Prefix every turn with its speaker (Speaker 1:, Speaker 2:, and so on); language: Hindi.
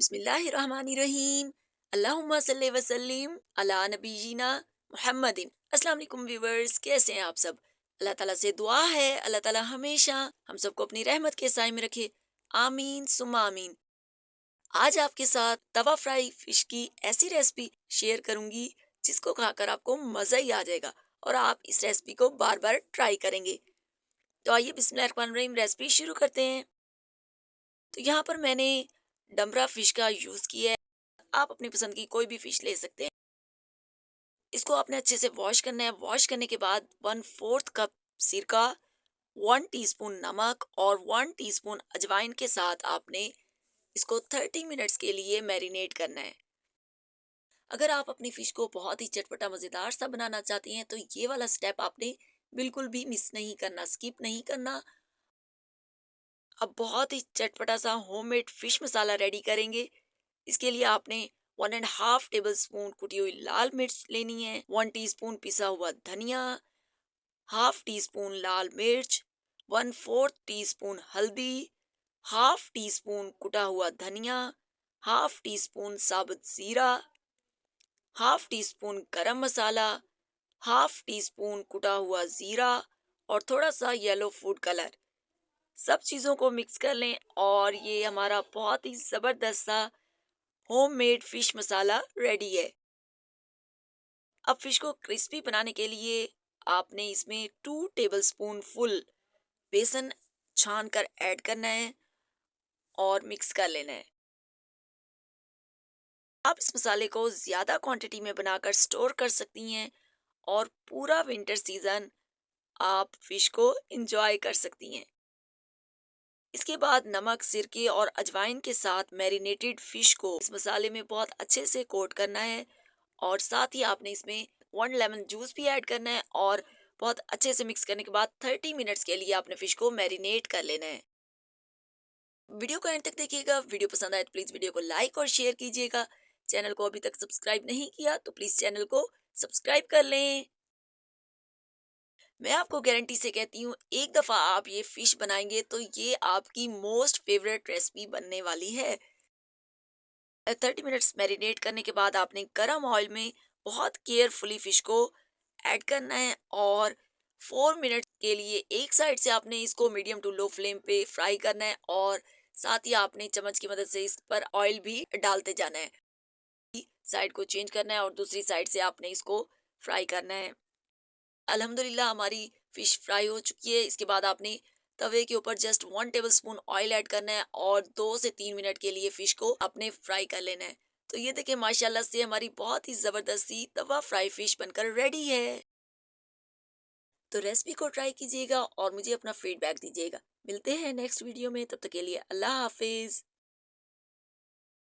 Speaker 1: बिस्मिल्लाहिर्रहमानिर्रहीम। अल्लाहुम्मा सल्ली वसल्लिम अला नबीना मुहम्मदिन। अस्सलाम वालेकुम व्यूवर्स, कैसे हैं आप सब? अल्लाह ताला से दुआ है अल्लाह ताला हमेशा हम सबको अपनी रहमत के साए में रखे। आमीन सुम्मा आमीन। आज आपके साथ तवा फ्राई फिश की ऐसी रेसिपी शेयर करूंगी जिसको खाकर आपको मजा ही आ जाएगा और आप इस रेसिपी को बार बार ट्राई करेंगे। तो आइए बिस्मिल्लाहिर्रहमानिर्रहीम रेसिपी शुरू करते हैं। तो यहाँ पर मैंने डमरा फिश का यूज किया है। आप अपनी पसंद की कोई भी फिश ले सकते हैं। इसको आपने अच्छे से वॉश करना है। वॉश करने के बाद 1/4 कप सिरका, 1 टीस्पून नमक और 1 टीस्पून अजवाइन के साथ आपने इसको 30 मिनट्स के लिए मैरिनेट करना है। अगर आप अपनी फिश को बहुत ही चटपटा मजेदार सा बनाना चाहती हैं तो ये वाला स्टेप आपने बिल्कुल भी मिस नहीं करना, स्किप नहीं करना। अब बहुत ही चटपटा सा होममेड फिश मसाला रेडी करेंगे। इसके लिए आपने 1.5 टेबल स्पून कुटी हुई लाल मिर्च लेनी है, 1 टीस्पून पिसा हुआ धनिया, ½ टीस्पून लाल मिर्च, 1/4 टीस्पून हल्दी, ½ टीस्पून कुटा हुआ धनिया, ½ टीस्पून साबुत जीरा, ½ टीस्पून गरम मसाला, ½ टीस्पून कुटा हुआ जीरा और थोड़ा सा येलो फूड कलर। सब चीज़ों को मिक्स कर लें और ये हमारा बहुत ही ज़बरदस्त सा होममेड फिश मसाला रेडी है। अब फिश को क्रिस्पी बनाने के लिए आपने इसमें 2 टेबलस्पून फुल बेसन छान कर ऐड करना है और मिक्स कर लेना है। आप इस मसाले को ज़्यादा क्वांटिटी में बनाकर स्टोर कर सकती हैं और पूरा विंटर सीजन आप फिश को एंजॉय कर सकती हैं। इसके बाद नमक, सिरके और अजवाइन के साथ मैरिनेटेड फिश को इस मसाले में बहुत अच्छे से कोट करना है और साथ ही आपने इसमें 1 लेमन जूस भी ऐड करना है और बहुत अच्छे से मिक्स करने के बाद 30 मिनट्स के लिए आपने फिश को मैरिनेट कर लेना है। वीडियो को एंड तक देखिएगा। वीडियो पसंद आए तो प्लीज वीडियो को लाइक और शेयर कीजिएगा। चैनल को अभी तक सब्सक्राइब नहीं किया तो प्लीज चैनल को सब्सक्राइब कर लें। मैं आपको गारंटी से कहती हूँ, एक दफा आप ये फिश बनाएंगे तो ये आपकी मोस्ट फेवरेट रेसिपी बनने वाली है। 30 मिनट्स मैरिनेट करने के बाद आपने गरम ऑयल में बहुत केयरफुली फिश को ऐड करना है और 4 मिनट के लिए एक साइड से आपने इसको मीडियम टू लो फ्लेम पे फ्राई करना है और साथ ही आपने चम्मच की मदद से इस पर ऑयल भी डालते जाना है। साइड को चेंज करना है और दूसरी साइड से आपने इसको फ्राई करना है। अल्हम्दुलिल्लाह हमारी फिश फ्राई हो चुकी है। इसके बाद आपने तवे के ऊपर just 1 table spoon oil add करना है और 2 से 3 मिनट के लिए फिश को अपने फ्राई कर लेना है। तो ये देखिए माशाल्लाह से हमारी बहुत ही जबरदस्ती तवा फ्राई फिश बनकर रेडी है। तो रेसिपी को ट्राई कीजिएगा और मुझे अपना फीडबैक दीजिएगा। मिलते हैं नेक्स्ट वीडियो में, तब तक के लिए अल्लाह हाफिज।